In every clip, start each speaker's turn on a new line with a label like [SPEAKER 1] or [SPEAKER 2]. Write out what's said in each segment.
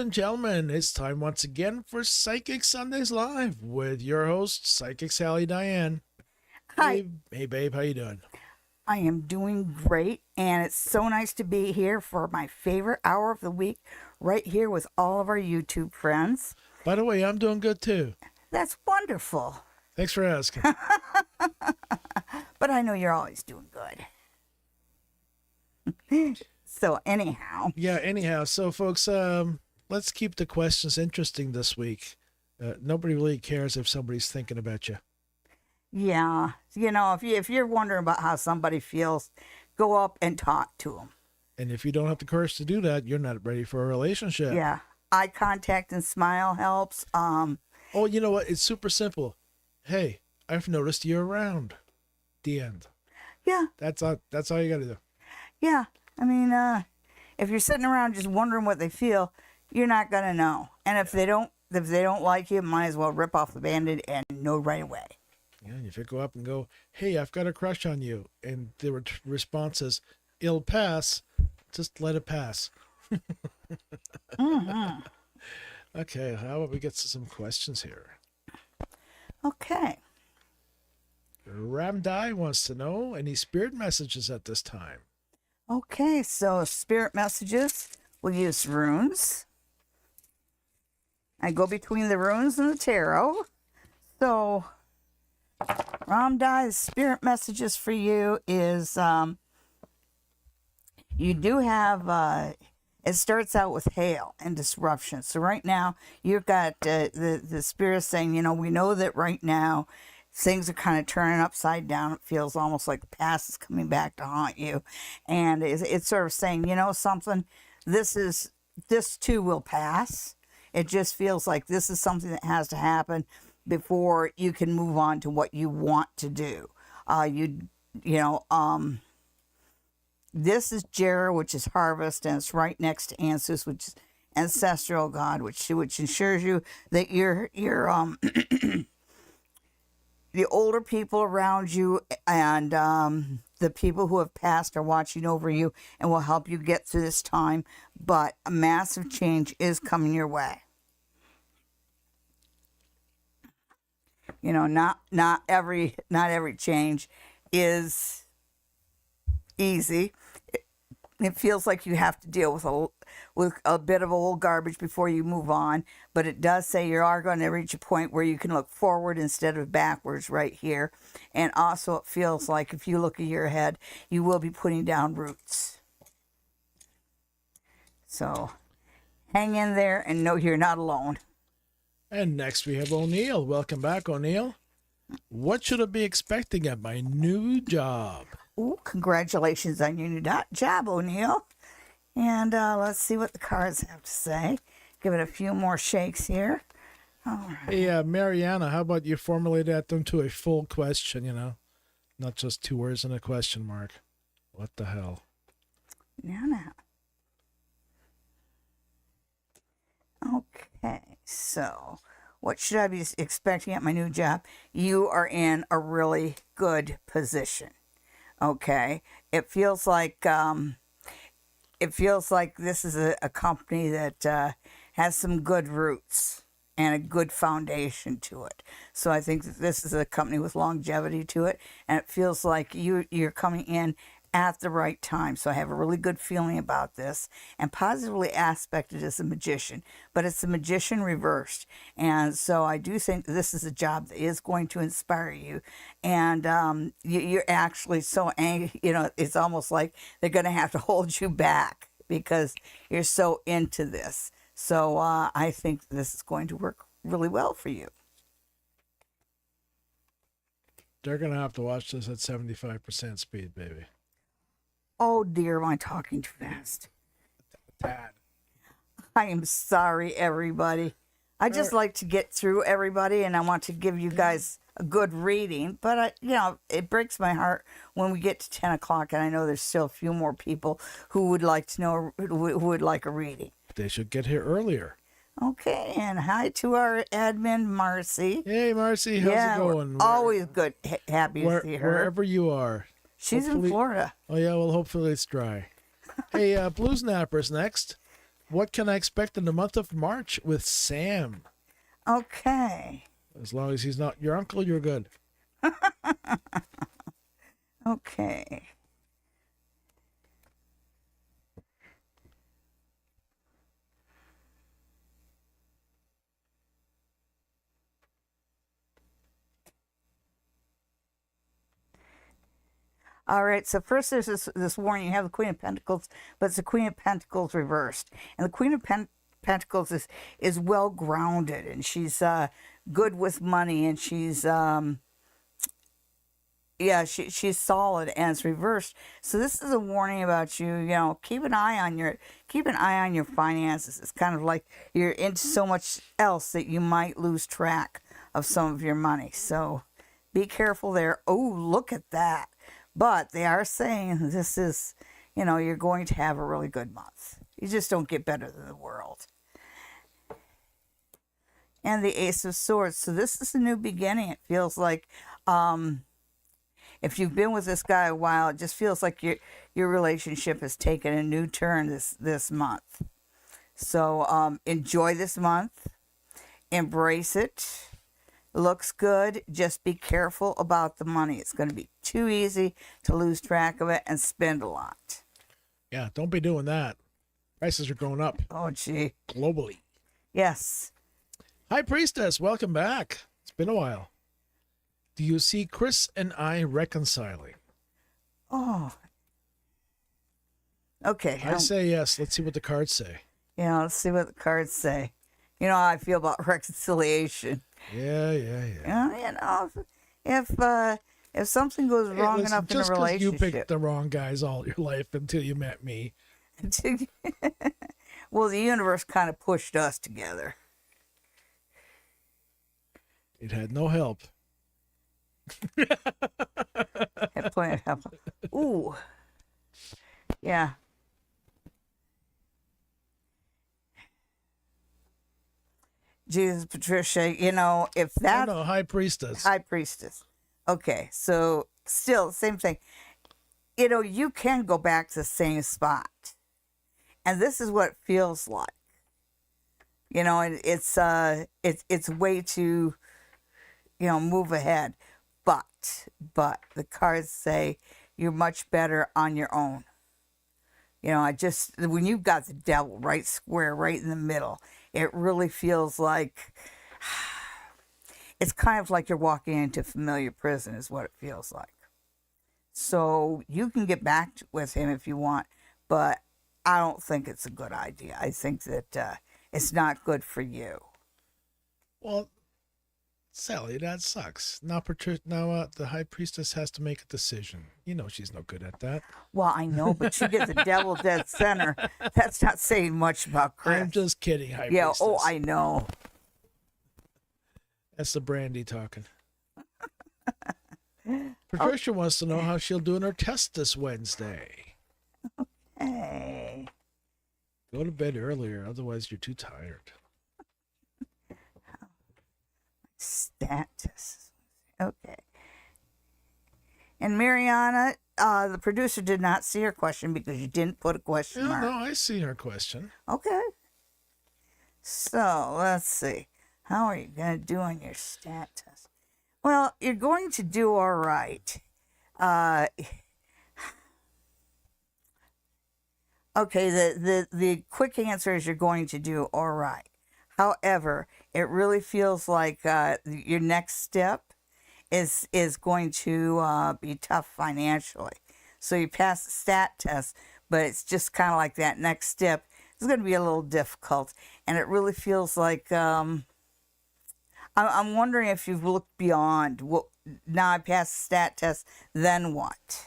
[SPEAKER 1] and gentlemen, it's time once again for Psychic Sundays Live with your host, Psychic Sally Diane.
[SPEAKER 2] Hi.
[SPEAKER 1] Hey, babe, how you doing?
[SPEAKER 2] I am doing great, and it's so nice to be here for my favorite hour of the week, right here with all of our YouTube friends.
[SPEAKER 1] By the way, I'm doing good too.
[SPEAKER 2] That's wonderful.
[SPEAKER 1] Thanks for asking.
[SPEAKER 2] But I know you're always doing good. So anyhow.
[SPEAKER 1] So folks, let's keep the questions interesting this week. Nobody really cares if somebody's thinking about you.
[SPEAKER 2] Yeah. If you're wondering about how somebody feels, go up and talk to them.
[SPEAKER 1] And if you don't have the courage to do that, you're not ready for a relationship.
[SPEAKER 2] Yeah. Eye contact and smile helps.
[SPEAKER 1] Oh, you know what? It's super simple. Hey, I've noticed you're around. The end.
[SPEAKER 2] Yeah.
[SPEAKER 1] That's all you got to do.
[SPEAKER 2] Yeah. I mean, if you're sitting around just wondering what they feel, you're not going to know. And if they don't like you, might as well rip off the Band-Aid and know right away.
[SPEAKER 1] Yeah, if you go up and go, hey, I've got a crush on you, and the response is, it'll pass, just let it pass.
[SPEAKER 2] Mm-hmm.
[SPEAKER 1] Okay, how about we get to some questions here?
[SPEAKER 2] Okay.
[SPEAKER 1] Ramdai wants to know any spirit messages at this time.
[SPEAKER 2] Okay, so spirit messages, we'll use runes. I go between the runes and the tarot. So, Ramdai's spirit messages for you is, you do have, it starts out with hail and disruption. So right now, you've got the spirit saying, we know that right now, things are kind of turning upside down. It feels almost like the past is coming back to haunt you. And it's sort of saying, something, this too will pass. It just feels like this is something that has to happen before you can move on to what you want to do. This is Jera, which is harvest, and it's right next to Ansus, which is ancestral god, which ensures you that you're the older people around you and the people who have passed are watching over you and will help you get through this time. But a massive change is coming your way. Not every change is easy. It feels like you have to deal with a bit of old garbage before you move on, but it does say you are going to reach a point where you can look forward instead of backwards right here. And also it feels like if you look at your head, you will be putting down roots. So hang in there and know you're not alone.
[SPEAKER 1] And next we have O'Neill. Welcome back, O'Neill. What should I be expecting at my new job?
[SPEAKER 2] Ooh, congratulations on your new job, O'Neill. And let's see what the cards have to say. Give it a few more shakes here. All right.
[SPEAKER 1] Hey, Mariana, how about you formulate that into a full question, not just 2 words and a question mark. What the hell?
[SPEAKER 2] Now. Okay, so what should I be expecting at my new job? You are in a really good position. Okay, it feels like this is a company that has some good roots and a good foundation to it. So I think that this is a company with longevity to it, and it feels like you're coming in at the right time. So I have a really good feeling about this, and positively aspected as a magician, but it's a magician reversed. And so I do think this is a job that is going to inspire you. And you're actually so angry, it's almost like they're going to have to hold you back because you're so into this. So I think this is going to work really well for you.
[SPEAKER 1] They're going to have to watch this at 75% speed, baby.
[SPEAKER 2] Oh dear, am I talking too fast?
[SPEAKER 1] Dad.
[SPEAKER 2] I am sorry, everybody. I just like to get through everybody, and I want to give you guys a good reading. But, it breaks my heart when we get to 10 o'clock, and I know there's still a few more people who would like to know, who would like a reading.
[SPEAKER 1] They should get here earlier.
[SPEAKER 2] Okay, and hi to our admin, Marcy.
[SPEAKER 1] Hey, Marcy, how's it going?
[SPEAKER 2] Always good, happy to see her.
[SPEAKER 1] Wherever you are.
[SPEAKER 2] She's in Florida.
[SPEAKER 1] Oh, yeah, well, hopefully it's dry. Hey, Blues Napper's next. What can I expect in the month of March with Sam?
[SPEAKER 2] Okay.
[SPEAKER 1] As long as he's not your uncle, you're good.
[SPEAKER 2] Okay. All right, so first there's this warning. You have the Queen of Pentacles, but it's the Queen of Pentacles reversed. And the Queen of Pentacles is well grounded, and she's good with money, and she's she's solid, and it's reversed. So this is a warning about you. You know, keep an eye on your finances. It's kind of like you're into so much else that you might lose track of some of your money. So be careful there. Oh, look at that. But they are saying this is, you're going to have a really good month. You just don't get better than the world. And the Ace of Swords. So this is a new beginning. It feels like if you've been with this guy a while, it just feels like your relationship has taken a new turn this month. So enjoy this month. Embrace it. Looks good. Just be careful about the money. It's going to be too easy to lose track of it and spend a lot.
[SPEAKER 1] Yeah, don't be doing that. Prices are going up.
[SPEAKER 2] Oh, gee.
[SPEAKER 1] Globally.
[SPEAKER 2] Yes.
[SPEAKER 1] High Priestess, welcome back. It's been a while. Do you see Chris and I reconciling?
[SPEAKER 2] Oh. Okay.
[SPEAKER 1] I say yes. Let's see what the cards say.
[SPEAKER 2] Yeah, let's see what the cards say. You know how I feel about reconciliation.
[SPEAKER 1] Yeah.
[SPEAKER 2] If something goes wrong enough in a relationship,
[SPEAKER 1] you picked the wrong guys all your life until you met me.
[SPEAKER 2] Well, the universe kind of pushed us together.
[SPEAKER 1] It had no help.
[SPEAKER 2] Had plenty of help. Ooh, yeah. Jesus, Patricia, if that...
[SPEAKER 1] Oh, no, High Priestess.
[SPEAKER 2] High Priestess. Okay, so still, same thing. You can go back to the same spot. And this is what it feels like. It's way to, move ahead. But the cards say you're much better on your own. When you've got the devil right square, right in the middle, it really feels like it's kind of like you're walking into familiar prison is what it feels like. So you can get back with him if you want, but I don't think it's a good idea. I think that it's not good for you.
[SPEAKER 1] Well, Sally, that sucks. Now the High Priestess has to make a decision. She's no good at that.
[SPEAKER 2] Well, I know, but you get the devil dead center. That's not saying much about Chris.
[SPEAKER 1] I'm just kidding, High
[SPEAKER 2] Yeah,
[SPEAKER 1] Priestess.
[SPEAKER 2] oh, I know.
[SPEAKER 1] That's the brandy talking. Patricia wants to know how she'll do in her test this Wednesday.
[SPEAKER 2] Hey.
[SPEAKER 1] Go to bed earlier, otherwise you're too tired.
[SPEAKER 2] Status. Okay. And Mariana, the producer did not see her question because you didn't put a question mark.
[SPEAKER 1] No, I see her question.
[SPEAKER 2] Okay. So, let's see. How are you going to do on your stat test? Well, you're going to do all right. Okay, the quick answer is you're going to do all right. However, it really feels like your next step is going to be tough financially. So you pass the stat test, but it's just kind of like that next step is going to be a little difficult. And it really feels like I'm wondering if you've looked beyond what. Now I passed the stat test, then what?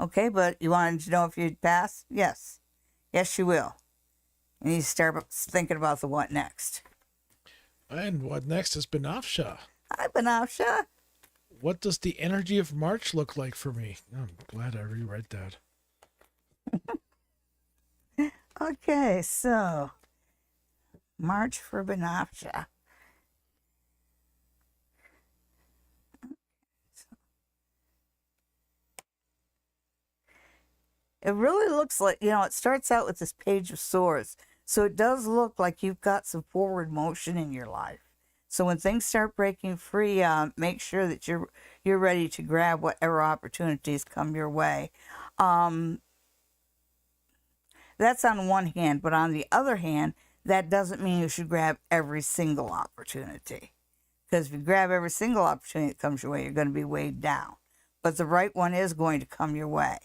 [SPEAKER 2] Okay, but you wanted to know if you'd pass? Yes. Yes, you will. You need to start thinking about the what next.
[SPEAKER 1] And what next is Benafsha.
[SPEAKER 2] Hi, Benafsha.
[SPEAKER 1] What does the energy of March look like for me? I'm glad I reread that.
[SPEAKER 2] Okay, so March for Benafsha. It really looks like, it starts out with this Page of Swords. So it does look like you've got some forward motion in your life. So when things start breaking free, make sure that you're ready to grab whatever opportunities come your way. That's on one hand, but on the other hand, that doesn't mean you should grab every single opportunity. Because if you grab every single opportunity that comes your way, you're going to be weighed down. But the right one is going to come your way.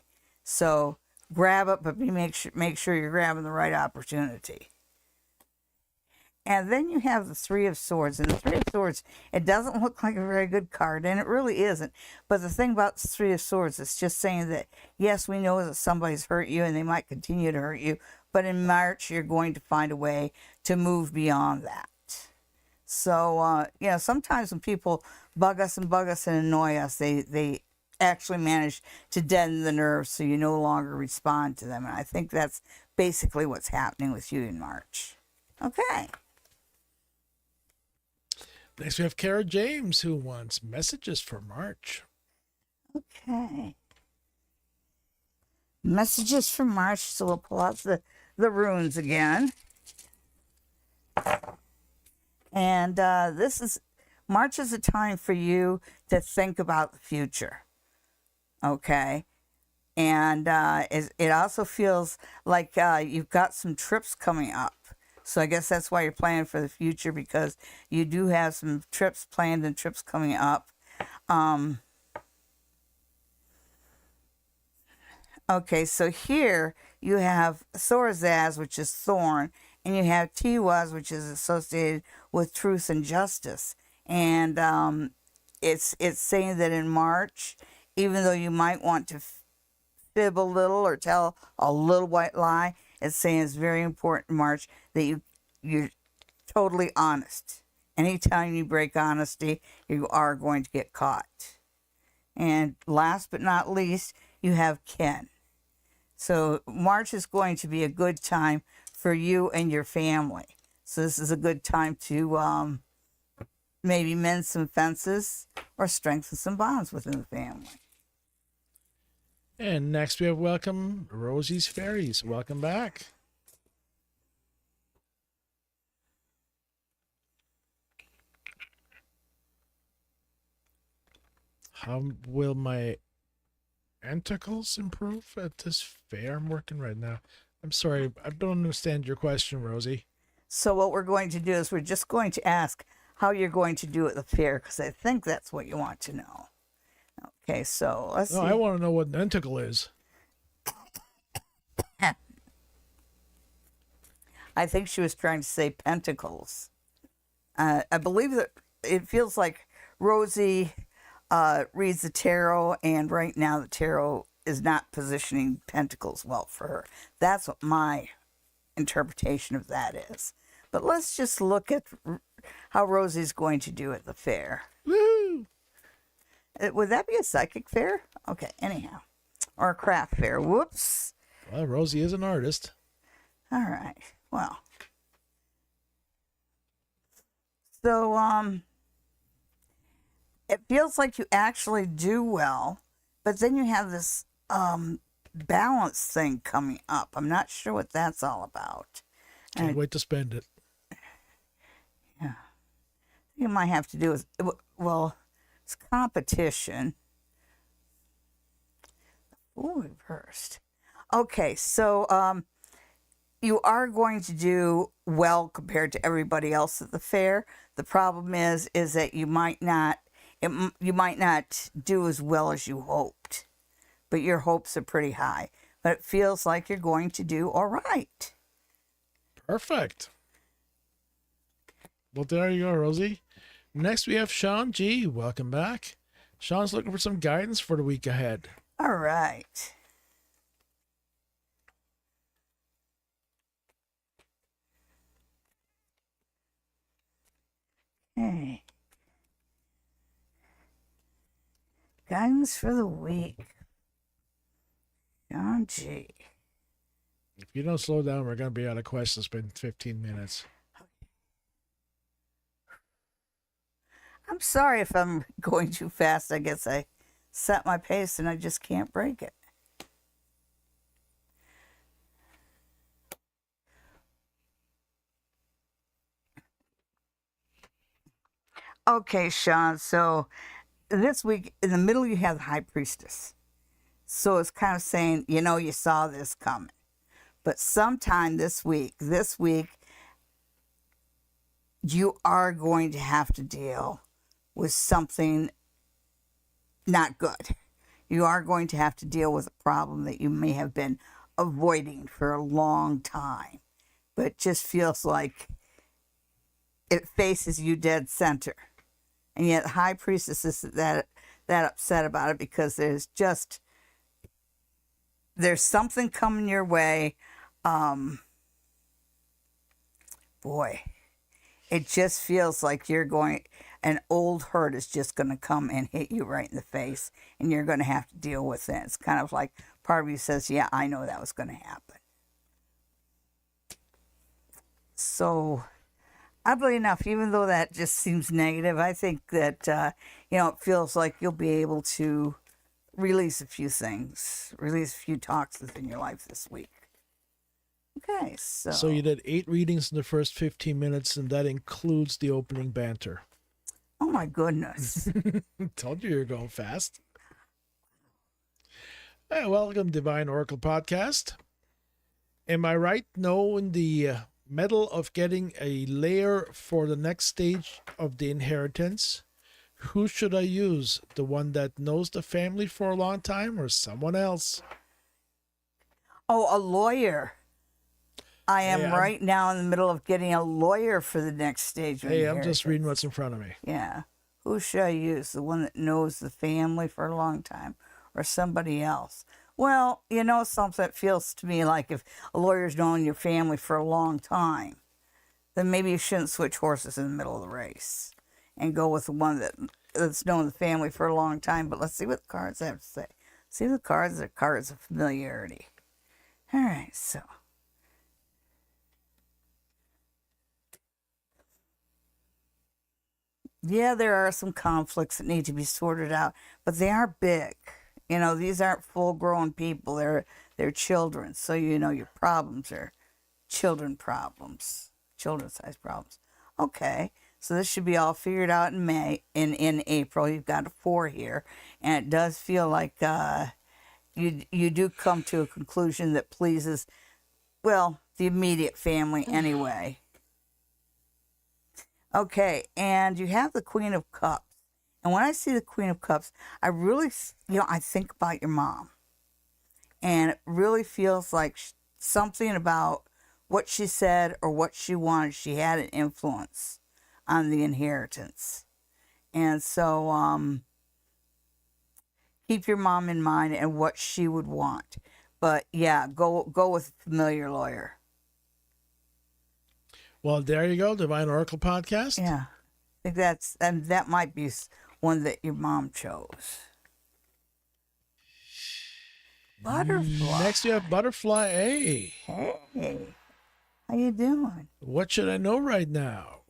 [SPEAKER 2] So grab it, but make sure you're grabbing the right opportunity. And then you have the Three of Swords. And the Three of Swords, it doesn't look like a very good card, and it really isn't. But the thing about the Three of Swords, it's just saying that, yes, we know that somebody's hurt you and they might continue to hurt you, but in March, you're going to find a way to move beyond that. So, sometimes when people bug us and annoy us, they actually manage to deaden the nerves so you no longer respond to them. And I think that's basically what's happening with you in March. Okay.
[SPEAKER 1] Next, we have Kara James, who wants messages for March.
[SPEAKER 2] Okay. Messages for March. So we'll pull out the runes again. And March is a time for you to think about the future. Okay. And it also feels like you've got some trips coming up. So I guess that's why you're planning for the future, because you do have some trips planned and trips coming up. Okay, so here you have Thorazaz, which is thorn, and you have Tiwaz, which is associated with truth and justice. And it's saying that in March, even though you might want to fib a little or tell a little white lie, it's saying it's very important in March that you're totally honest. Anytime you break honesty, you are going to get caught. And last but not least, you have Ken. So March is going to be a good time for you and your family. So this is a good time to maybe mend some fences or strengthen some bonds within the family.
[SPEAKER 1] And next we have welcome Rosie's Fairies. Welcome back. How will my tentacles improve at this fair? I'm working right now. I'm sorry, I don't understand your question, Rosie.
[SPEAKER 2] So what we're going to do is we're just going to ask how you're going to do at the fair, because I think that's what you want to know. Okay, so let's see.
[SPEAKER 1] I want to know what an tentacle is.
[SPEAKER 2] I think she was trying to say pentacles. I believe that it feels like Rosie reads the tarot, and right now the tarot is not positioning pentacles well for her. That's what my interpretation of that is. But let's just look at how Rosie's going to do at the fair.
[SPEAKER 1] Woo!
[SPEAKER 2] Would that be a psychic fair? Okay, anyhow. Or a craft fair. Whoops.
[SPEAKER 1] Well, Rosie is an artist.
[SPEAKER 2] All right. Well. So, it feels like you actually do well, but then you have this balance thing coming up. I'm not sure what that's all about.
[SPEAKER 1] Can't wait to spend it.
[SPEAKER 2] Yeah. You might have to do with, well, it's competition. Ooh, reversed. Okay, so you are going to do well compared to everybody else at the fair. The problem is that you might not do as well as you hoped, but your hopes are pretty high. But it feels like you're going to do all right.
[SPEAKER 1] Perfect. Well, there you go, Rosie. Next, we have Sean G. Welcome back. Sean's looking for some guidance for the week ahead.
[SPEAKER 2] All right. Okay. Guidance for the week. Sean G.
[SPEAKER 1] If you don't slow down, we're going to be out of questions in 15 minutes.
[SPEAKER 2] I'm sorry if I'm going too fast. I guess I set my pace and I just can't break it. Okay, Sean. So this week, in the middle, you have the high priestess. So it's kind of saying, you saw this coming. But sometime this week, you are going to have to deal with something not good. You are going to have to deal with a problem that you may have been avoiding for a long time, but it just feels like it faces you dead center. And yet, High Priestess is that upset about it because there's something coming your way. Boy, it just feels like an old hurt is just going to come and hit you right in the face, and you're going to have to deal with it. It's kind of like part of you says, yeah, I know that was going to happen. So, oddly enough, even though that just seems negative, I think that, it feels like you'll be able to release a few things, release a few toxins in your life this week. Okay, so.
[SPEAKER 1] So you did 8 readings in the first 15 minutes, and that includes the opening banter.
[SPEAKER 2] Oh my goodness.
[SPEAKER 1] Told you you're going fast. Hey, welcome, Divine Oracle Podcast. Am I right knowing the medal of getting a layer for the next stage of the inheritance? Who should I use? The one that knows the family for a long time or someone else?
[SPEAKER 2] Oh, a lawyer. I am right now in the middle of getting a lawyer for the next stage of inheritance.
[SPEAKER 1] I'm just reading what's in front of me.
[SPEAKER 2] Yeah. Who should I use? The one that knows the family for a long time or somebody else? Well, something that feels to me like if a lawyer's known your family for a long time, then maybe you shouldn't switch horses in the middle of the race and go with the one that's known the family for a long time. But let's see what the cards have to say. See, the cards are cards of familiarity. All right, so. Yeah, there are some conflicts that need to be sorted out, but they are big. These aren't full-grown people. They're children. So, your problems are children problems, children-sized problems. Okay, so this should be all figured out in in April. You've got a 4 here, and it does feel like you do come to a conclusion that pleases, well, the immediate family anyway. Okay, and you have the Queen of Cups. And when I see the Queen of Cups, I really, I think about your mom. And it really feels like something about what she said or what she wanted, she had an influence on the inheritance. And so keep your mom in mind and what she would want. But yeah, go with a familiar lawyer.
[SPEAKER 1] Well, there you go, Divine Oracle Podcast.
[SPEAKER 2] Yeah, I think that might be one that your mom chose. Butterfly.
[SPEAKER 1] Next, you have Butterfly A.
[SPEAKER 2] Hey, how you doing?
[SPEAKER 1] What should I know right now?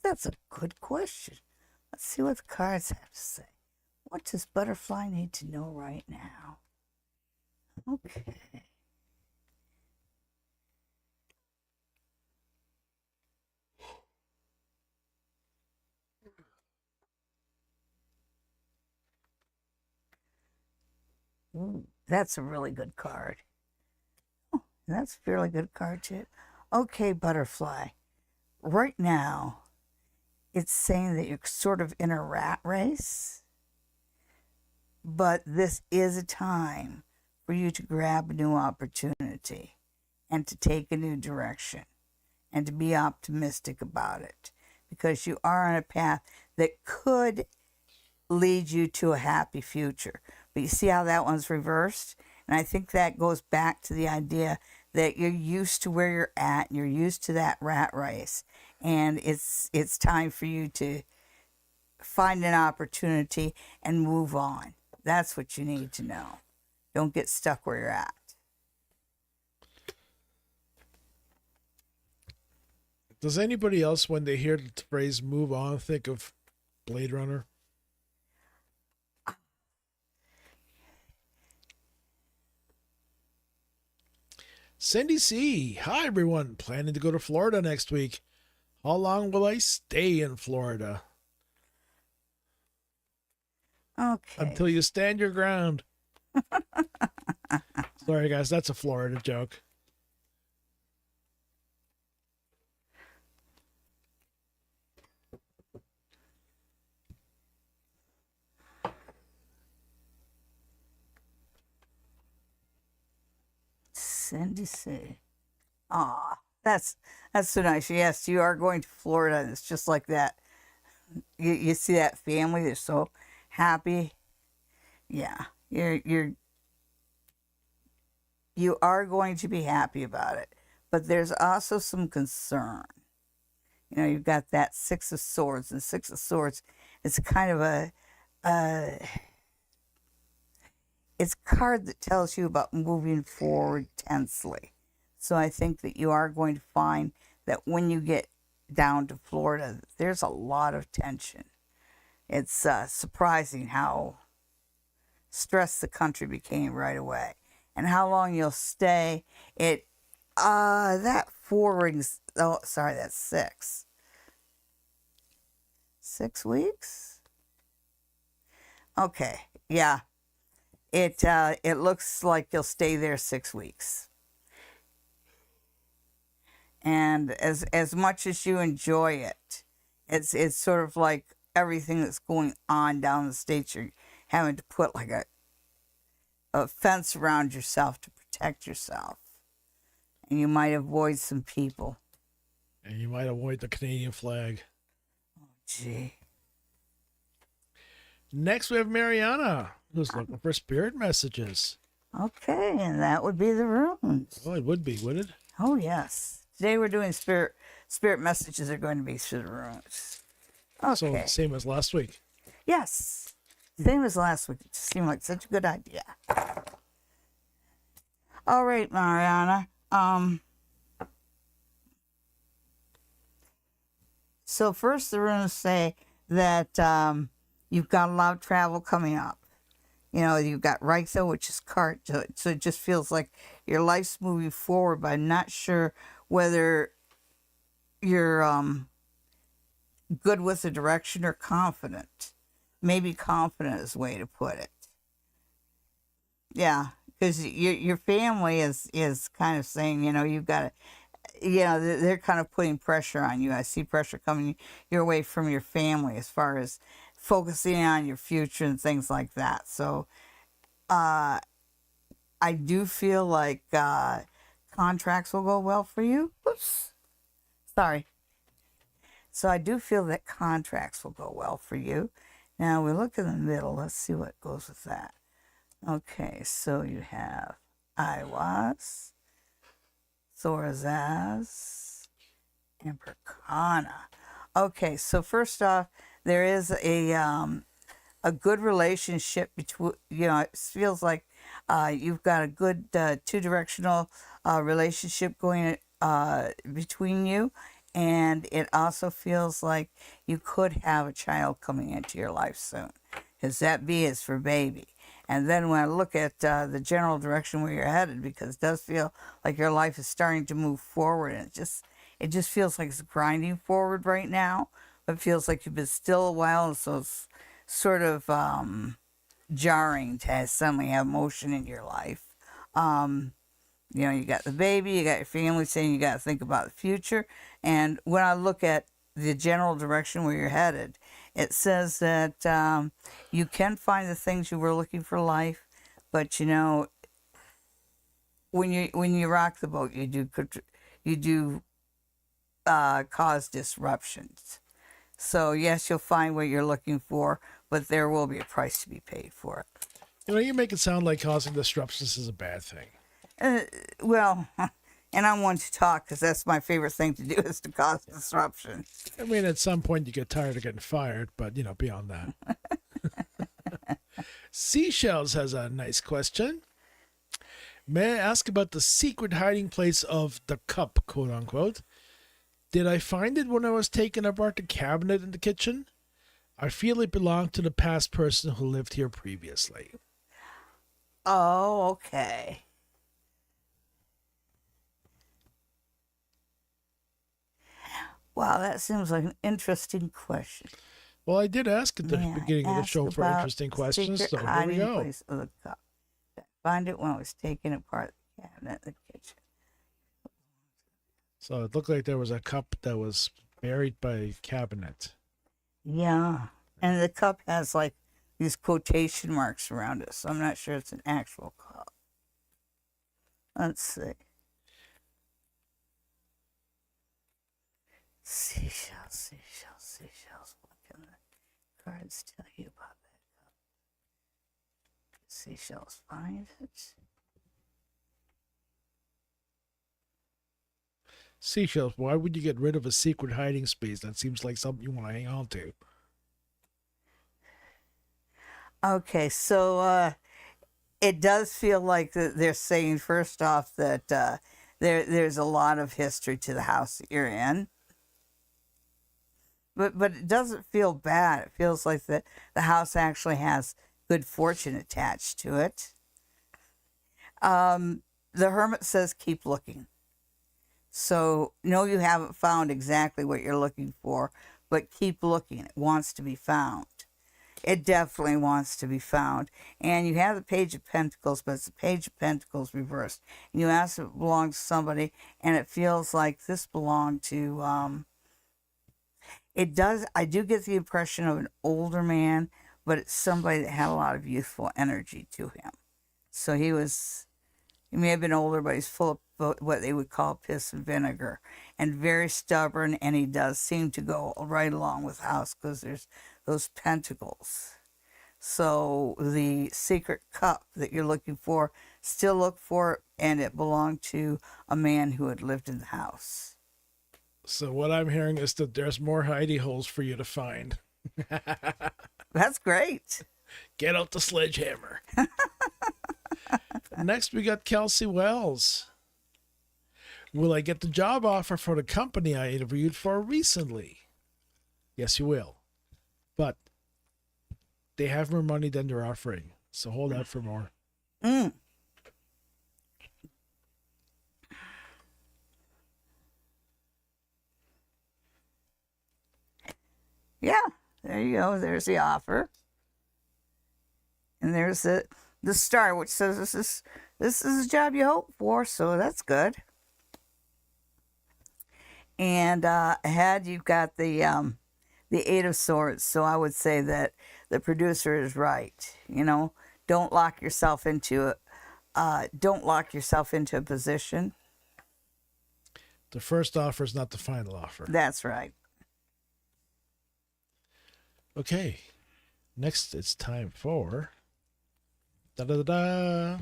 [SPEAKER 2] That's a good question. Let's see what the cards have to say. What does Butterfly need to know right now? Okay. Ooh, that's a really good card. Oh, that's a fairly good card, too. Okay, Butterfly. Right now, it's saying that you're sort of in a rat race, but this is a time for you to grab a new opportunity and to take a new direction and to be optimistic about it because you are on a path that could lead you to a happy future. But you see how that one's reversed? And I think that goes back to the idea that you're used to where you're at, and you're used to that rat race. And it's time for you to find an opportunity and move on. That's what you need to know. Don't get stuck where you're at.
[SPEAKER 1] Does anybody else, when they hear the phrase move on, think of Blade Runner? Cindy C. Hi, everyone. Planning to go to Florida next week. How long will I stay in Florida?
[SPEAKER 2] Okay.
[SPEAKER 1] Until you stand your ground. Sorry, guys, that's a Florida joke.
[SPEAKER 2] Cindy C. Ah, that's so nice. Yes, you are going to Florida, and it's just like that. You see that family; they're so happy. Yeah, you are going to be happy about it, but there's also some concern. You've got that Six of Swords, and Six of Swords is kind of it's a card that tells you about moving forward tensely. So I think that you are going to find that when you get down to Florida, there's a lot of tension. It's surprising how stressed the country became right away, and how long you'll stay. That four rings. Oh, sorry, that's six. 6 weeks. Okay, yeah. It looks like you'll stay there 6 weeks. And as much as you enjoy it, it's sort of like everything that's going on down the States. You're having to put like a fence around yourself to protect yourself, and you might avoid some people.
[SPEAKER 1] And you might avoid the Canadian flag.
[SPEAKER 2] Gee.
[SPEAKER 1] Next, we have Mariana, who's looking for spirit messages.
[SPEAKER 2] Okay, and that would be the runes.
[SPEAKER 1] Oh, it would be, would it?
[SPEAKER 2] Oh yes. Today we're doing spirit messages are going to be through the runes. Okay.
[SPEAKER 1] So same as last week.
[SPEAKER 2] Yes. Same as last week. It just seemed like such a good idea. All right, Mariana. So first the runes say that you've got a lot of travel coming up. You've got Reichel, which is cart, so it just feels like your life's moving forward, but I'm not sure whether you're good with the direction or confident. Maybe confident is the way to put it. Yeah, because your family is kind of saying, you've got to, they're kind of putting pressure on you. I see pressure coming your way from your family as far as focusing on your future and things like that. So I do feel like contracts will go well for you. Oops. Sorry. So I do feel that contracts will go well for you. Now we look in the middle. Let's see what goes with that. Okay, so you have Iwas, Thorazaz, and Perkana. Okay, so first off, there is a good relationship between, it feels like you've got a good two-directional relationship going between you, and it also feels like you could have a child coming into your life soon, because that B is for baby. And then when I look at the general direction where you're headed, because it does feel like your life is starting to move forward, and it just feels like it's grinding forward right now. It feels like you've been still a while, and so it's sort of jarring to suddenly have motion in your life. You got the baby, you got your family saying you got to think about the future. And when I look at the general direction where you're headed, it says that you can find the things you were looking for life, but when you rock the boat, you do cause disruptions. So yes, you'll find what you're looking for, but there will be a price to be paid for it.
[SPEAKER 1] You make it sound like causing disruptions is a bad thing.
[SPEAKER 2] Well, and I want to talk because that's my favorite thing to do is to cause disruption.
[SPEAKER 1] I mean, at some point you get tired of getting fired, but beyond that. Seashells has a nice question. May I ask about the secret hiding place of the cup, quote unquote? Did I find it when I was taking apart the cabinet in the kitchen? I feel it belonged to the past person who lived here previously.
[SPEAKER 2] Oh, okay. Wow, that seems like an interesting question.
[SPEAKER 1] Well, I did ask at the
[SPEAKER 2] May I
[SPEAKER 1] beginning of the
[SPEAKER 2] ask
[SPEAKER 1] show for
[SPEAKER 2] about
[SPEAKER 1] interesting
[SPEAKER 2] the
[SPEAKER 1] questions,
[SPEAKER 2] secret
[SPEAKER 1] so here we
[SPEAKER 2] hiding
[SPEAKER 1] go.
[SPEAKER 2] place of the cup? Did I find it when I was taking apart the cabinet in the kitchen.
[SPEAKER 1] So it looked like there was a cup that was buried by a cabinet.
[SPEAKER 2] Yeah, and the cup has like these quotation marks around it, so I'm not sure it's an actual cup. Let's see. Seashells, seashells, seashells. What can the cards tell you about that cup? Seashells find it.
[SPEAKER 1] Seashells, why would you get rid of a secret hiding space? That seems like something you want to hang on to.
[SPEAKER 2] Okay, so it does feel like that they're saying first off that there's a lot of history to the house that you're in. But it doesn't feel bad. It feels like the house actually has good fortune attached to it. The hermit says keep looking. So no, you haven't found exactly what you're looking for, but keep looking. It wants to be found. It definitely wants to be found. And you have the Page of Pentacles, but it's the Page of Pentacles reversed. And you ask if it belongs to somebody, and it feels like this belonged to it does. I do get the impression of an older man, but it's somebody that had a lot of youthful energy to him. So he may have been older, but he's full of what they would call piss and vinegar, and very stubborn. And he does seem to go right along with the house because there's those pentacles. So the secret cup that you're looking for, still look for it, and it belonged to a man who had lived in the house.
[SPEAKER 1] So what I'm hearing is that there's more hidey holes for you to find.
[SPEAKER 2] That's great.
[SPEAKER 1] Get out the sledgehammer. Next, we got Kelsey Wells. Will I get the job offer for the company I interviewed for recently? Yes, you will. But they have more money than they're offering. So hold out for more.
[SPEAKER 2] Yeah, there you go. There's the offer. And there's the star, which says this is a job you hope for, so that's good. And ahead you've got the Eight of Swords. So I would say that the producer is right. You know, don't lock yourself into it. Don't lock yourself into a position.
[SPEAKER 1] The first offer is not the final offer.
[SPEAKER 2] That's right.
[SPEAKER 1] Okay. Next, it's time for da da da da.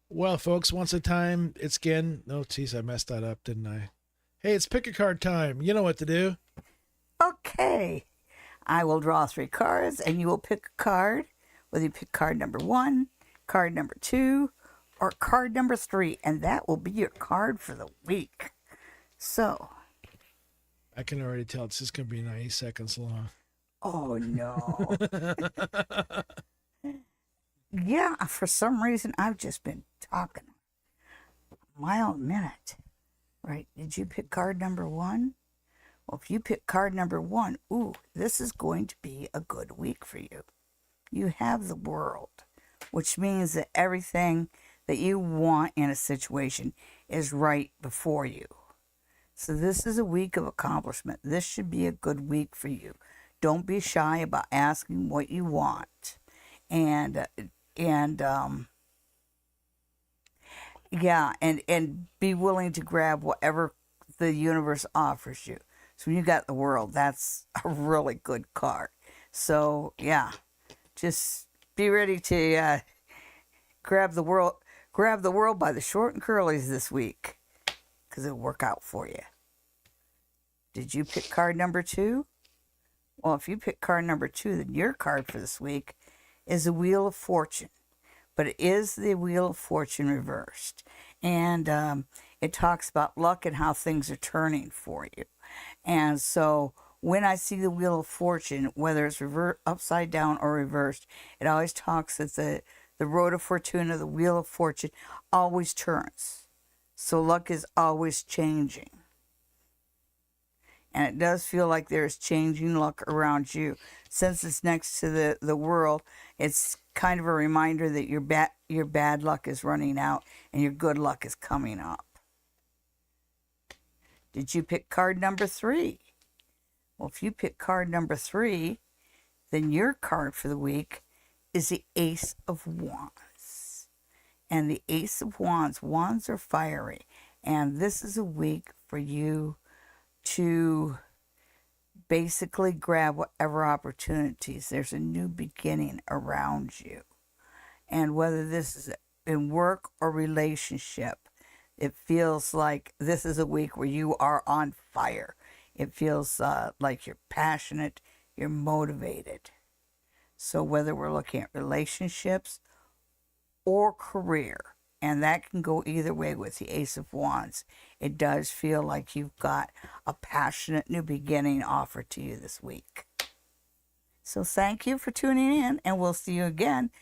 [SPEAKER 1] Well, folks, once a time, it's again. No, geez, I messed that up, didn't I? Hey, it's pick a card time. You know what to do.
[SPEAKER 2] Okay. I will draw 3 cards, and you will pick a card, whether you pick card number 1, card number 2, or card number 3, and that will be your card for the week. So.
[SPEAKER 1] I can already tell this is going to be 90 seconds long.
[SPEAKER 2] Oh, no. Yeah, for some reason, I've just been talking a mile a minute. Right, did you pick card number 1? Well, if you pick card number 1, ooh, this is going to be a good week for you. You have the World, which means that everything that you want in a situation is right before you. So this is a week of accomplishment. This should be a good week for you. Don't be shy about asking what you want. And be willing to grab whatever the universe offers you. So when you got the World, that's a really good card. So yeah, just be ready to grab the world by the short and curlies this week, because it'll work out for you. Did you pick card number 2? Well, if you pick card number 2, then your card for this week is the Wheel of Fortune. But it is the Wheel of Fortune reversed. And it talks about luck and how things are turning for you. And so when I see the Wheel of Fortune, whether it's upside down or reversed, it always talks that the road of fortuna, the Wheel of Fortune, always turns. So luck is always changing. And it does feel like there's changing luck around you. Since it's next to the world, it's kind of a reminder that your bad luck is running out and your good luck is coming up. Did you pick card number 3? Well, if you pick card number 3, then your card for the week is the Ace of Wands. And the Ace of Wands, wands are fiery. And this is a week for you to basically grab whatever opportunities. There's a new beginning around you. And whether this is in work or relationship, it feels like this is a week where you are on fire. It feels like you're passionate, you're motivated. So whether we're looking at relationships or career, and that can go either way with the Ace of Wands, it does feel like you've got a passionate new beginning offered to you this week. So thank you for tuning in, and we'll see you again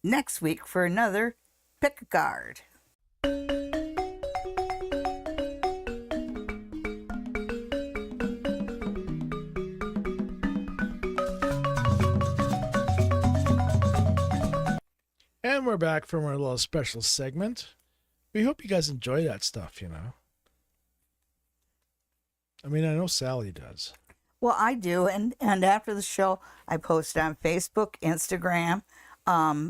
[SPEAKER 2] next week for another Pick a Card.
[SPEAKER 1] And we're back from our little special segment. We hope you guys enjoy that stuff, you know. I mean, I know Sally does.
[SPEAKER 2] Well, I do, and after the show, I post on Facebook, Instagram,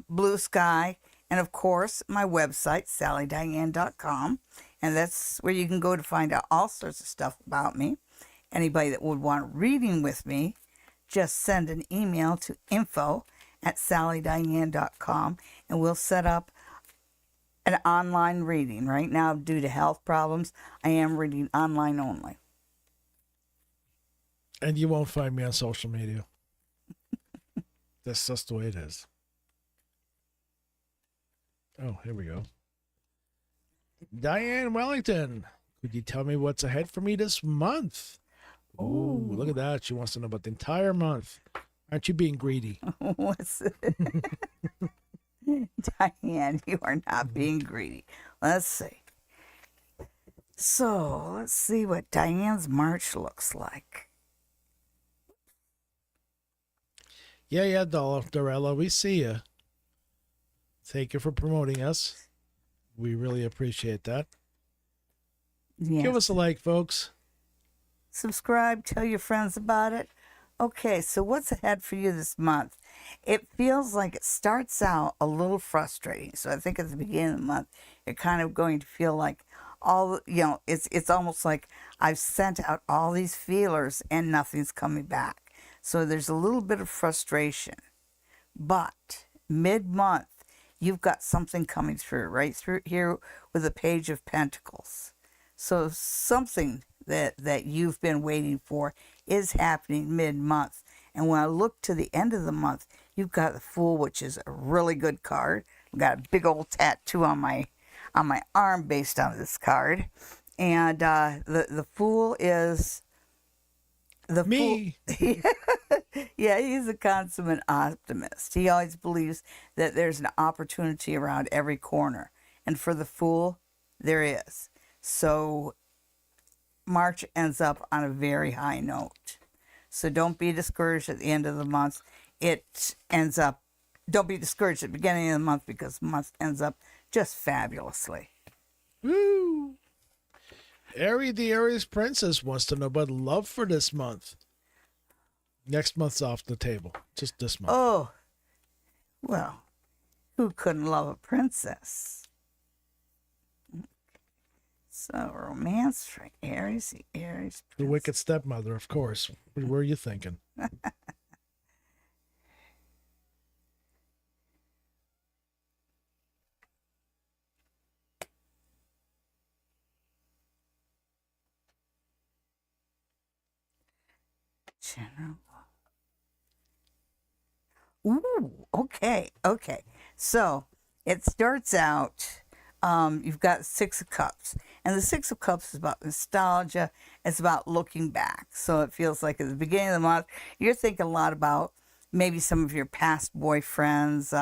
[SPEAKER 2] Blue Sky, and of course, my website, SallyDiane.com. And that's where you can go to find out all sorts of stuff about me. Anybody that would want a reading with me, just send an email to info@SallyDiane.com, and we'll set up an online reading. Right now, due to health problems, I am reading online only.
[SPEAKER 1] And you won't find me on social media. That's just the way it is. Oh, here we go. Diane Wellington, could you tell me what's ahead for me this month? Oh, look at that. She wants to know about the entire month. Aren't you being greedy?
[SPEAKER 2] What's it? Diane, you are not being greedy. Let's see. So, let's see what Diane's March looks like.
[SPEAKER 1] Yeah, Dorella, we see you. Thank you for promoting us. We really appreciate that.
[SPEAKER 2] Yes.
[SPEAKER 1] Give us a like, folks.
[SPEAKER 2] Subscribe, tell your friends about it. Okay, so what's ahead for you this month? It feels like it starts out a little frustrating. So I think at the beginning of the month, you're kind of going to feel like it's almost like I've sent out all these feelers and nothing's coming back. So there's a little bit of frustration. But mid-month, you've got something coming through, right through here with the Page of Pentacles. So something that you've been waiting for is happening mid-month. And when I look to the end of the month, you've got the Fool, which is a really good card. I've got a big old tattoo on my arm based on this card. And the Fool is the
[SPEAKER 1] Me.
[SPEAKER 2] Fool. Yeah, he's a consummate optimist. He always believes that there's an opportunity around every corner. And for the Fool, there is. So March ends up on a very high note. So don't be discouraged at the end of the month. Don't be discouraged at the beginning of the month because the month ends up just fabulously.
[SPEAKER 1] Woo! Ari the Aries Princess wants to know about love for this month. Next month's off the table. Just this month.
[SPEAKER 2] Oh, well, who couldn't love a princess? So, romance for Aries, the Aries
[SPEAKER 1] The
[SPEAKER 2] Princess.
[SPEAKER 1] wicked stepmother, of course. What were you thinking?
[SPEAKER 2] General. Ooh, okay. So it starts out, you've got 6 of Cups, And the Six of Cups is about nostalgia. It's about looking back. So it feels like at the beginning of the month, you're thinking a lot about maybe some of your past boyfriends,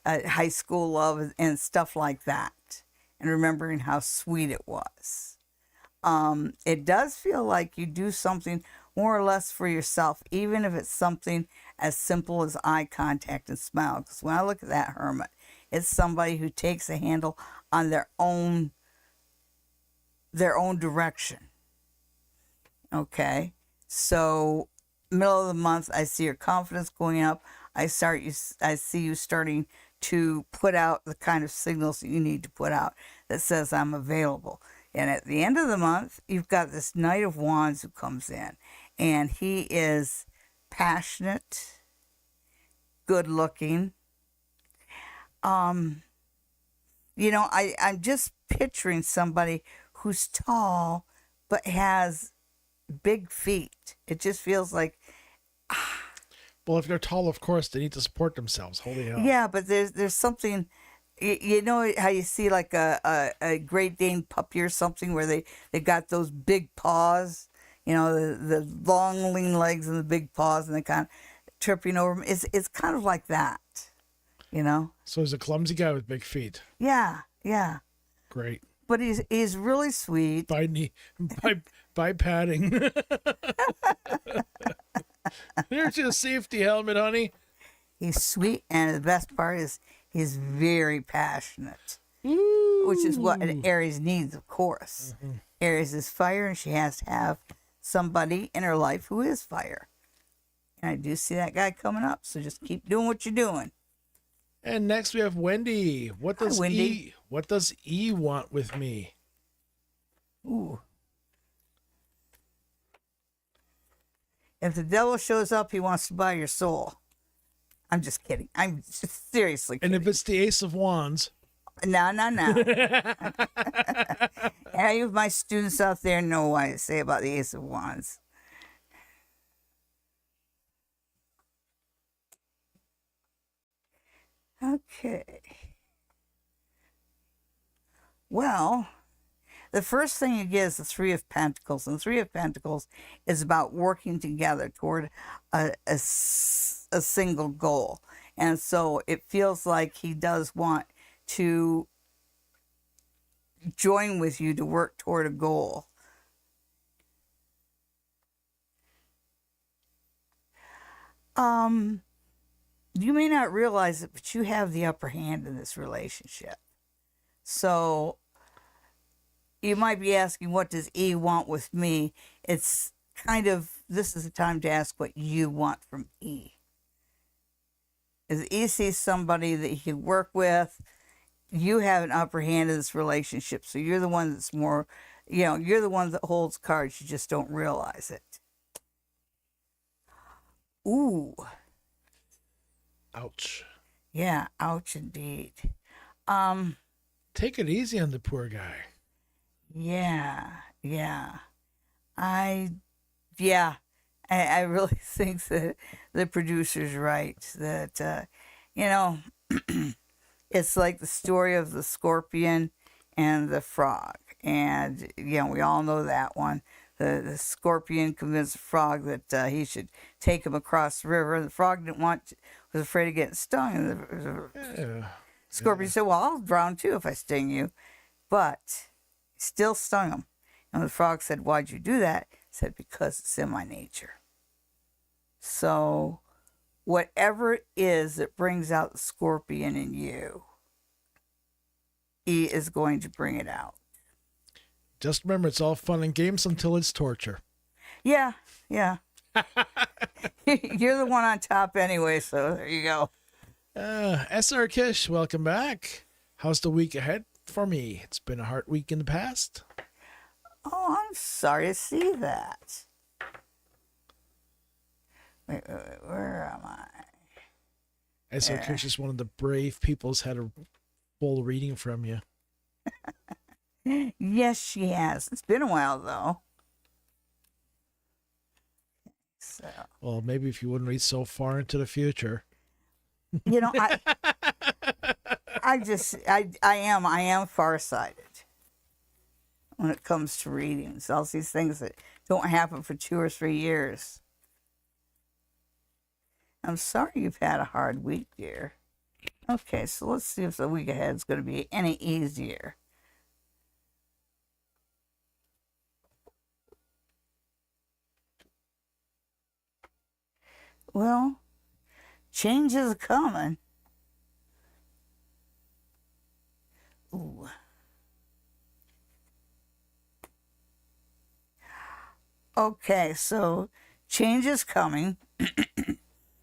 [SPEAKER 2] high school love, and stuff like that, and remembering how sweet it was. It does feel like you do something more or less for yourself, even if it's something as simple as eye contact and smile. Because when I look at that Hermit, it's somebody who takes a handle on their own direction. Okay, so middle of the month, I see your confidence going up. I see you starting to put out the kind of signals that you need to put out that says I'm available. And at the end of the month, you've got this Knight of Wands who comes in, and he is passionate, good looking. I'm just picturing somebody who's tall but has big feet. It just feels like,
[SPEAKER 1] Well, if they're tall, of course, they need to support themselves. Holy hell.
[SPEAKER 2] yeah, but there's something, you know how you see like a Great Dane puppy or something where they got those big paws, the long lean legs and the big paws, and they kind of tripping over them. It's kind of like that,
[SPEAKER 1] So he's a clumsy guy with big feet.
[SPEAKER 2] Yeah, yeah.
[SPEAKER 1] Great.
[SPEAKER 2] But he's really sweet.
[SPEAKER 1] By padding. Here's your safety helmet, honey.
[SPEAKER 2] He's sweet, and the best part is he's very passionate,
[SPEAKER 1] Ooh.
[SPEAKER 2] which is what an Aries needs, of course. Mm-hmm. Aries is fire, and she has to have somebody in her life who is fire. And I do see that guy coming up, so just keep doing what you're doing.
[SPEAKER 1] And next we have Wendy. What does
[SPEAKER 2] Hi, Wendy.
[SPEAKER 1] What does E want with me?
[SPEAKER 2] Ooh. If the devil shows up, he wants to buy your soul. I'm just kidding. I'm just seriously kidding.
[SPEAKER 1] And if it's the Ace of Wands.
[SPEAKER 2] No. Any of my students out there know what I say about the Ace of Wands. Okay. Well, the first thing you get is the Three of Pentacles. And the Three of Pentacles is about working together toward a single goal. And so it feels like he does want to join with you to work toward a goal. You may not realize it, but you have the upper hand in this relationship. So you might be asking, what does E want with me? It's kind of, this is the time to ask what you want from E. As E sees somebody that he can work with, you have an upper hand in this relationship. So you're the one that's more, you're the one that holds cards. You just don't realize it. Ooh.
[SPEAKER 1] Ouch.
[SPEAKER 2] Yeah, ouch indeed.
[SPEAKER 1] Take it easy on the poor guy.
[SPEAKER 2] Yeah. I really think that the producer's right. That, it's like the story of the scorpion and the frog. And, we all know that one. The scorpion convinced the frog that he should take him across the river. And the frog was afraid of getting stung. And the scorpion said, well, I'll drown too if I sting you. But he still stung him. And the frog said, why'd you do that? He said, because it's in my nature. So whatever it is that brings out the scorpion in you, he is going to bring it out.
[SPEAKER 1] Just remember, it's all fun and games until it's torture.
[SPEAKER 2] Yeah. You're the one on top anyway, so there you go.
[SPEAKER 1] SR Kish, welcome back. How's the week ahead for me? It's been a hard week in the past.
[SPEAKER 2] Oh, I'm sorry to see that. Wait, where am I?
[SPEAKER 1] SR Kish is one of the brave people who's had a full reading from you.
[SPEAKER 2] Yes, she has. It's been a while, though. So.
[SPEAKER 1] Well, maybe if you wouldn't read so far into the future.
[SPEAKER 2] I am farsighted. when it comes to readings. All these things that don't happen for 2 or 3 years. I'm sorry you've had a hard week, dear. Okay, so let's see if the week ahead is going to be any easier. Well, change is coming. Ooh. Okay, so change is coming.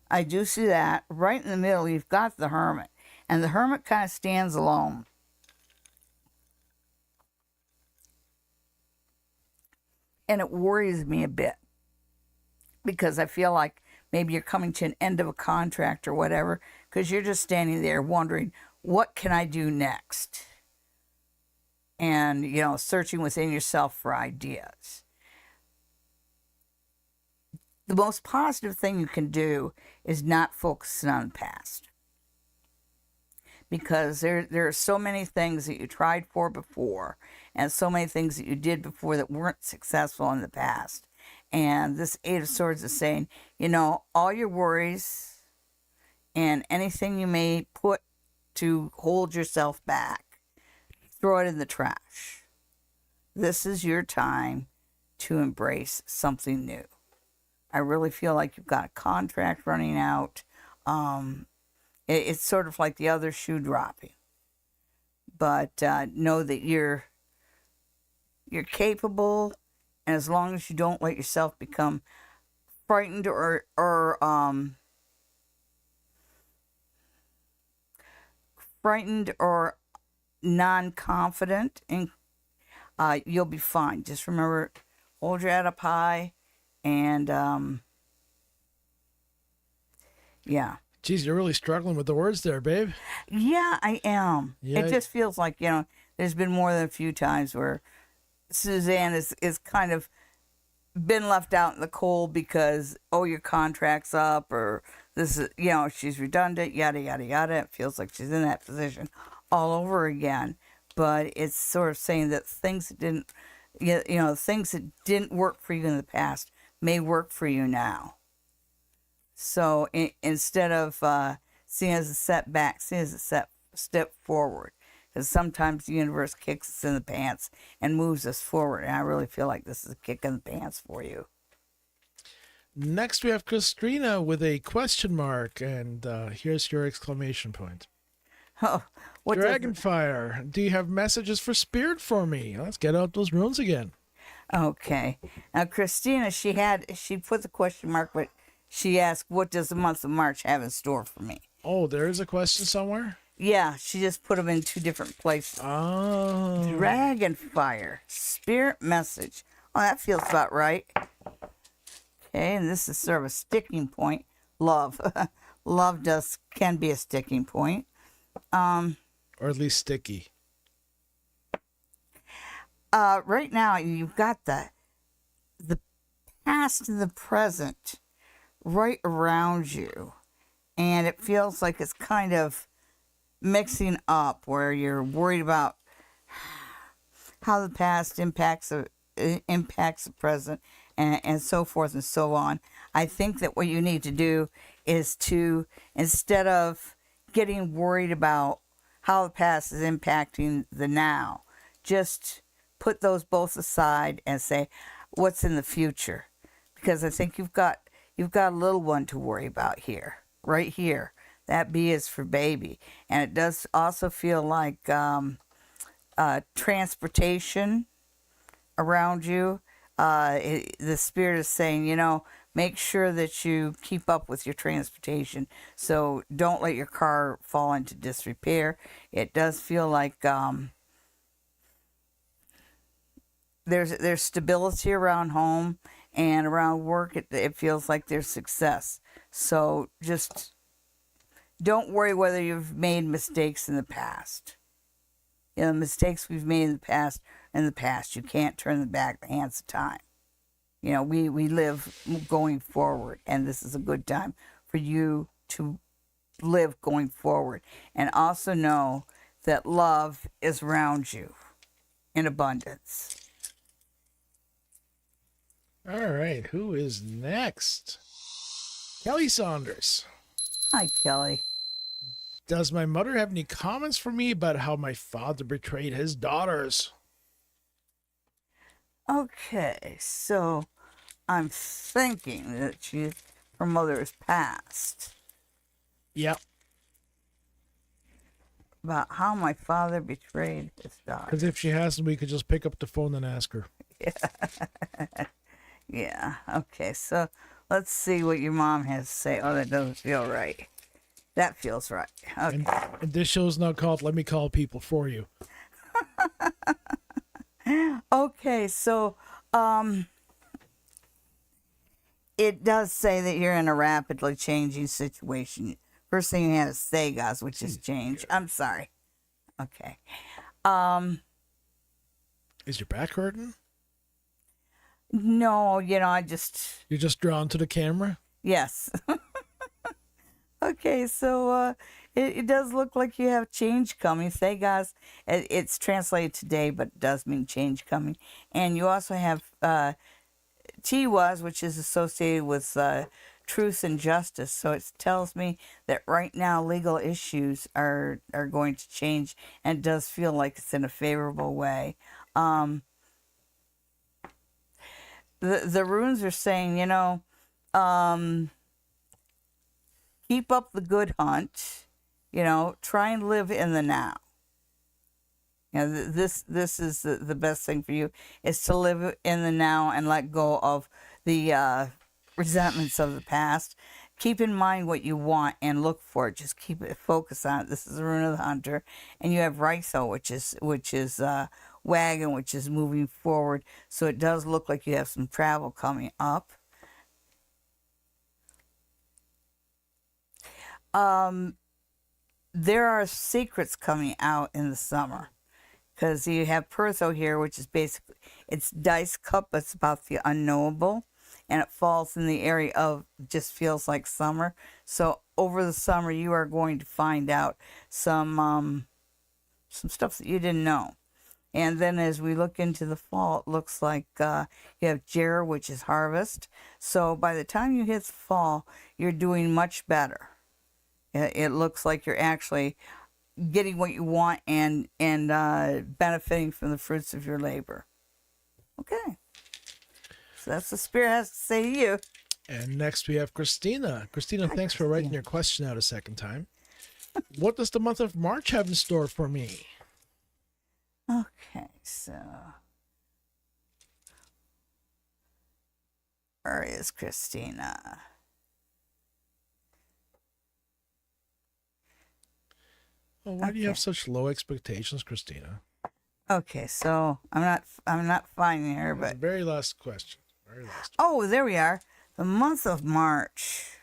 [SPEAKER 2] I do see that. Right in the middle, you've got the Hermit. And the Hermit kind of stands alone. And it worries me a bit. Because I feel like maybe you're coming to an end of a contract or whatever. Because you're just standing there wondering, what can I do next? And, searching within yourself for ideas. The most positive thing you can do is not focusing on the past. Because there are so many things that you tried for before, and so many things that you did before that weren't successful in the past. And this Eight of Swords is saying, all your worries and anything you may put to hold yourself back, throw it in the trash. This is your time to embrace something new. I really feel like you've got a contract running out. It's sort of like the other shoe dropping. But know that you're capable, and as long as you don't let yourself become frightened or non-confident, and you'll be fine. Just remember, hold your head up high. And, yeah.
[SPEAKER 1] Geez, you're really struggling with the words there, babe.
[SPEAKER 2] Yeah, I am.
[SPEAKER 1] Yeah.
[SPEAKER 2] It just feels like, there's been more than a few times where Suzanne is kind of been left out in the cold because, your contract's up, or this is, she's redundant, yada, yada, yada. It feels like she's in that position all over again. But it's sort of saying that things that didn't, things that didn't work for you in the past may work for you now. So instead of seeing it as a setback, see it as a step forward. Because sometimes the universe kicks us in the pants and moves us forward. And I really feel like this is a kick in the pants for you.
[SPEAKER 1] Next, we have Christina with a question mark. And here's your exclamation point.
[SPEAKER 2] Oh, what
[SPEAKER 1] Dragonfire, do you have messages for Spirit for me? Let's get out those runes again.
[SPEAKER 2] Okay. Now, Christina, she put the question mark, but she asked, what does the month of March have in store for me?
[SPEAKER 1] Oh, there is a question somewhere?
[SPEAKER 2] Yeah, she just put them in 2 different places.
[SPEAKER 1] Oh.
[SPEAKER 2] Dragonfire, spirit message. Oh, that feels about right. Okay, and this is sort of a sticking point. Love. Love can be a sticking point.
[SPEAKER 1] Or at least sticky.
[SPEAKER 2] Right now, you've got the past and the present right around you. And it feels like it's kind of mixing up, where you're worried about how the past impacts the present, and so forth and so on. I think that what you need to do is to, instead of getting worried about how the past is impacting the now, just put those both aside and say, what's in the future? Because I think you've got a little one to worry about here, right here. That B is for baby. And it does also feel like transportation around you. The spirit is saying, make sure that you keep up with your transportation. So don't let your car fall into disrepair. It does feel like there's stability around home, and around work it feels like there's success. So just don't worry whether you've made mistakes in the past. The mistakes we've made in the past. You can't turn them back the hands of time. We live going forward, and this is a good time for you to live going forward. And also know that love is around you in abundance.
[SPEAKER 1] All right, who is next? Kelly Saunders.
[SPEAKER 2] Hi, Kelly.
[SPEAKER 1] Does my mother have any comments for me about how my father betrayed his daughters?
[SPEAKER 2] Okay, so I'm thinking that her mother is passed.
[SPEAKER 1] Yep,
[SPEAKER 2] About how my father betrayed his daughter.
[SPEAKER 1] because if she hasn't, we could just pick up the phone and ask her.
[SPEAKER 2] Yeah, okay, so let's see what your mom has to say. Oh, that doesn't feel right. That feels right. Okay.
[SPEAKER 1] And this show's not called Let Me Call People for You.
[SPEAKER 2] Okay, so it does say that you're in a rapidly changing situation. First thing you have is Thagos, which is change. I'm sorry. Okay.
[SPEAKER 1] Is your back hurting?
[SPEAKER 2] No, I just
[SPEAKER 1] You're just drawn to the camera?
[SPEAKER 2] yes. Okay, so it does look like you have change coming. Thagos, it's translated today, but it does mean change coming. And you also have Tiwaz, which is associated with truth and justice. So it tells me that right now legal issues are going to change, and it does feel like it's in a favorable way. The runes are saying, keep up the good hunt. Try and live in the now. This is the best thing for you, is to live in the now and let go of the resentments of the past. Keep in mind what you want and look for it. Just keep it focused on it. This is the rune of the hunter, and you have Raiso, which is wagon, which is moving forward. So it does look like you have some travel coming up. There are secrets coming out in the summer, because you have Pertho here, which is basically, it's dice cup, but it's about the unknowable, and it falls in the area of just feels like summer. So over the summer, you are going to find out some stuff that you didn't know. And then as we look into the fall, it looks like you have Jer, which is harvest. So by the time you hit the fall, you're doing much better. It looks like you're actually getting what you want and benefiting from the fruits of your labor. Okay. So that's what Spirit has to say to you.
[SPEAKER 1] And next we have Christina. Christina, thanks for writing your question out a second time. What does the month of March have in store for me?
[SPEAKER 2] Okay, so where is Christina?
[SPEAKER 1] Well, why do you have such low expectations, Christina?
[SPEAKER 2] Okay, so I'm not finding her, but
[SPEAKER 1] Very last question. Very last.
[SPEAKER 2] oh, there we are. The month of March.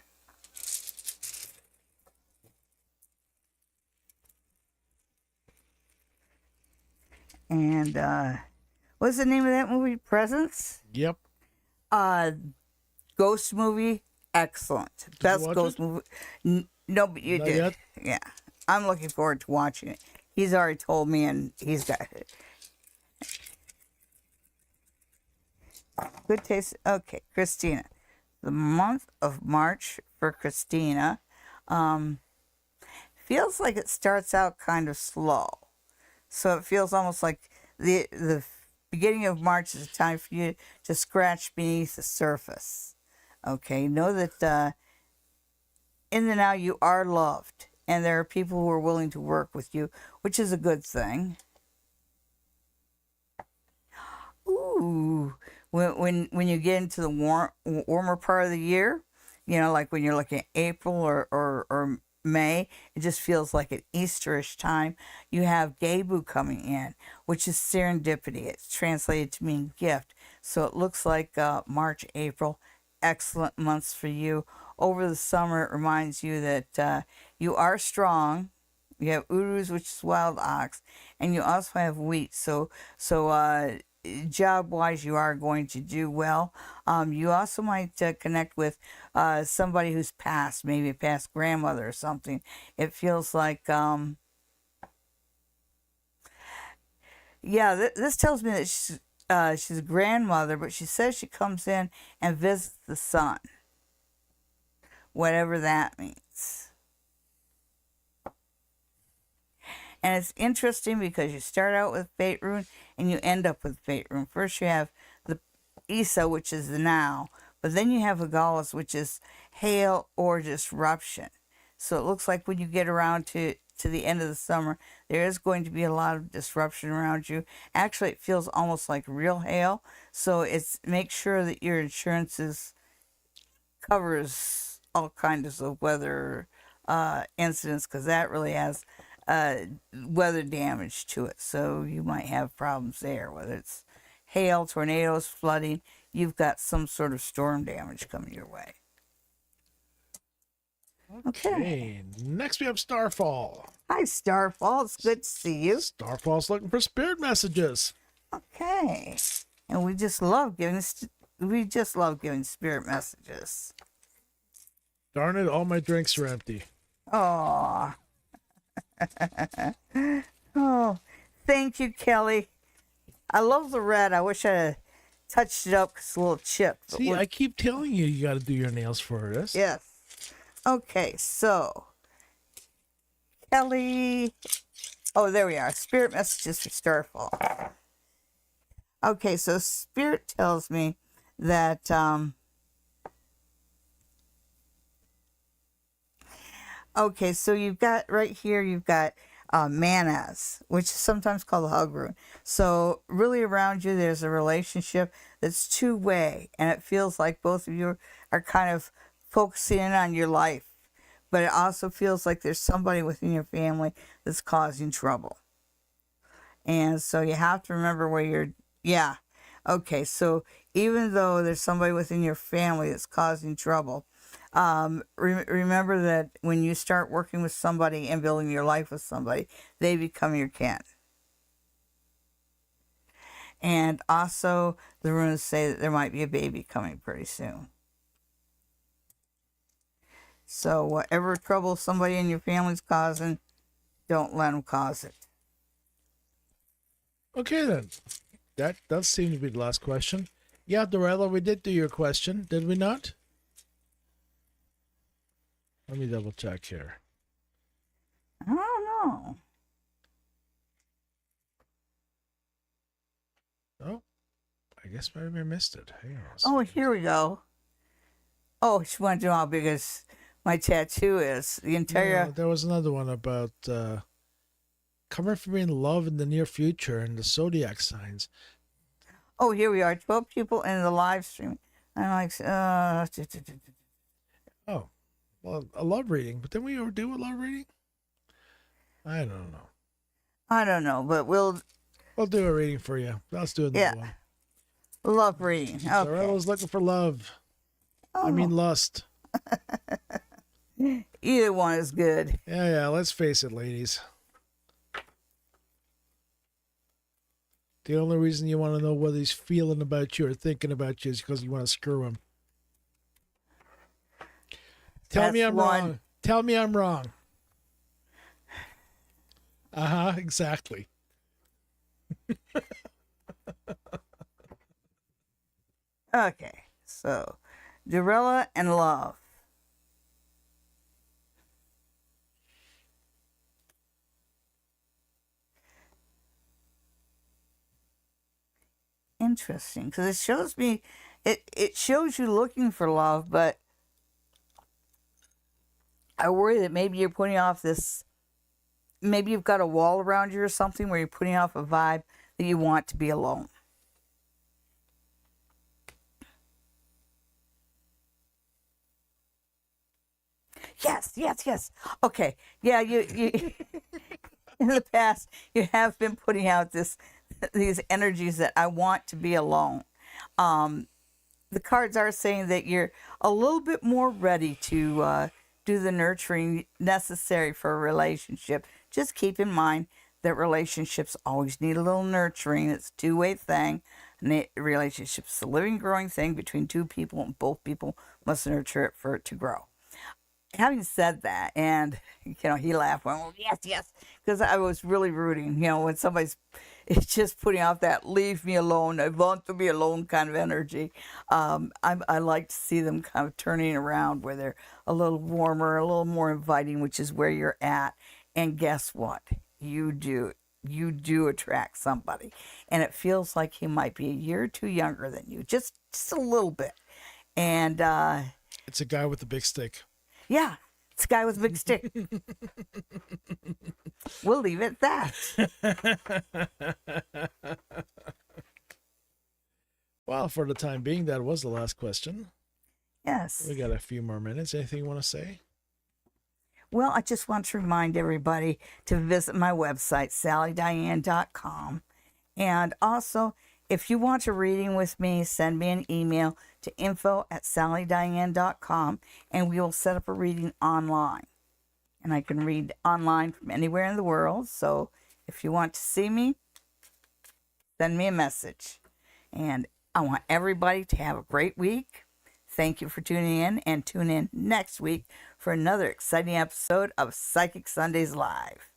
[SPEAKER 2] And what's the name of that movie? Presents?
[SPEAKER 1] Yep.
[SPEAKER 2] Ghost movie, excellent. Best ghost movie. No, but you
[SPEAKER 1] Not
[SPEAKER 2] did.
[SPEAKER 1] yet?
[SPEAKER 2] Yeah. I'm looking forward to watching it. He's already told me, and he's got it. Good taste. Okay, Christina. The month of March for Christina feels like it starts out kind of slow. So it feels almost like the beginning of March is a time for you to scratch beneath the surface. Okay, know that in the now you are loved, and there are people who are willing to work with you, which is a good thing. Ooh, when you get into the warmer part of the year, like when you're looking at April or May, it just feels like an Easterish time. You have Gebu coming in, which is serendipity. It's translated to mean gift. So it looks like March, April, excellent months for you. Over the summer, it reminds you that you are strong. You have Urus, which is wild ox, and you also have wheat. So job-wise, you are going to do well. You also might connect with somebody who's passed, maybe a past grandmother or something. It feels like, this tells me that she's a grandmother, but she says she comes in and visits the son, whatever that means. And it's interesting because you start out with Beit Rune and you end up with Beit Rune. First you have the Isa, which is the now, but then you have Agalas, which is hail or disruption. So it looks like when you get around to the end of the summer, there is going to be a lot of disruption around you. Actually, it feels almost like real hail. So it's make sure that your insurance covers all kinds of weather incidents, because that really has weather damage to it. So you might have problems there, whether it's hail, tornadoes, flooding. You've got some sort of storm damage coming your way.
[SPEAKER 1] Okay. Next we have Starfall.
[SPEAKER 2] Hi, Starfall. It's good to see you.
[SPEAKER 1] Starfall's looking for spirit messages.
[SPEAKER 2] Okay. And we just love giving spirit messages.
[SPEAKER 1] Darn it, all my drinks are empty.
[SPEAKER 2] Oh. Oh, thank you, Kelly. I love the red. I wish I had touched it up because it's a little chipped.
[SPEAKER 1] See, I keep telling you, you got to do your nails for this.
[SPEAKER 2] Yes. Okay, so Kelly. Oh, there we are. Spirit messages for Starfall. Okay, so Spirit tells me that okay, so you've got right here, you've got manas, which is sometimes called the hug rune. So really around you, there's a relationship that's two-way, and it feels like both of you are kind of focusing in on your life. But it also feels like there's somebody within your family that's causing trouble. And so you have to remember where you're, yeah. Okay, so even though there's somebody within your family that's causing trouble, remember that when you start working with somebody and building your life with somebody, they become your kin. And also, the runes say that there might be a baby coming pretty soon. So whatever trouble somebody in your family's causing, don't let them cause it.
[SPEAKER 1] Okay, then. That does seem to be the last question. Yeah, Dorella, we did do your question, did we not? Let me double check here.
[SPEAKER 2] I don't know.
[SPEAKER 1] Oh, I guess maybe I missed it. Hang on.
[SPEAKER 2] Oh, here we go. Oh, she wanted to know how big my tattoo is. The entire...
[SPEAKER 1] No, there was another one about coming from in love in the near future and the zodiac signs.
[SPEAKER 2] Oh, here we are. 12 people in the live stream. I'm like,
[SPEAKER 1] Oh, well, a love reading. But then we ever do a love reading? I don't know.
[SPEAKER 2] I don't know, but we'll
[SPEAKER 1] do a reading for you. Let's do another one.
[SPEAKER 2] Love reading. Okay.
[SPEAKER 1] Dorella's looking for love.
[SPEAKER 2] Oh.
[SPEAKER 1] I mean lust.
[SPEAKER 2] Either one is good.
[SPEAKER 1] Yeah, let's face it, ladies. The only reason you want to know what he's feeling about you or thinking about you is because you want to screw him. Tell me I'm wrong. Tell me I'm wrong. Exactly.
[SPEAKER 2] Okay, so Dorella and love. Interesting, because it shows me, it shows you looking for love, but I worry that maybe you're putting off this, maybe you've got a wall around you or something where you're putting off a vibe that you want to be alone. Yes. Okay, yeah, you in the past, you have been putting out these energies that I want to be alone. The cards are saying that you're a little bit more ready to do the nurturing necessary for a relationship. Just keep in mind that relationships always need a little nurturing. It's a two-way thing. And relationships is a living, growing thing between two people, and both people must nurture it for it to grow. having said that, and he laughed, went, well, yes, yes, because I was really rooting. When somebody's it's just putting off that "leave me alone, I want to be alone" kind of energy. I like to see them kind of turning around where they're a little warmer, a little more inviting, which is where you're at. And guess what? You do attract somebody, and it feels like he might be a year or two younger than you, just a little bit. And
[SPEAKER 1] It's a guy with a big stick.
[SPEAKER 2] yeah, it's a guy with a big stick. We'll leave it at that.
[SPEAKER 1] Well, for the time being, that was the last question.
[SPEAKER 2] Yes.
[SPEAKER 1] We got a few more minutes. Anything you want to say?
[SPEAKER 2] Well, I just want to remind everybody to visit my website, sallydiane.com. And also, if you want a reading with me, send me an email to info@sallydiane.com, and we will set up a reading online. And I can read online from anywhere in the world. So if you want to see me, send me a message. And I want everybody to have a great week. Thank you for tuning in, and tune in next week for another exciting episode of Psychic Sundays Live.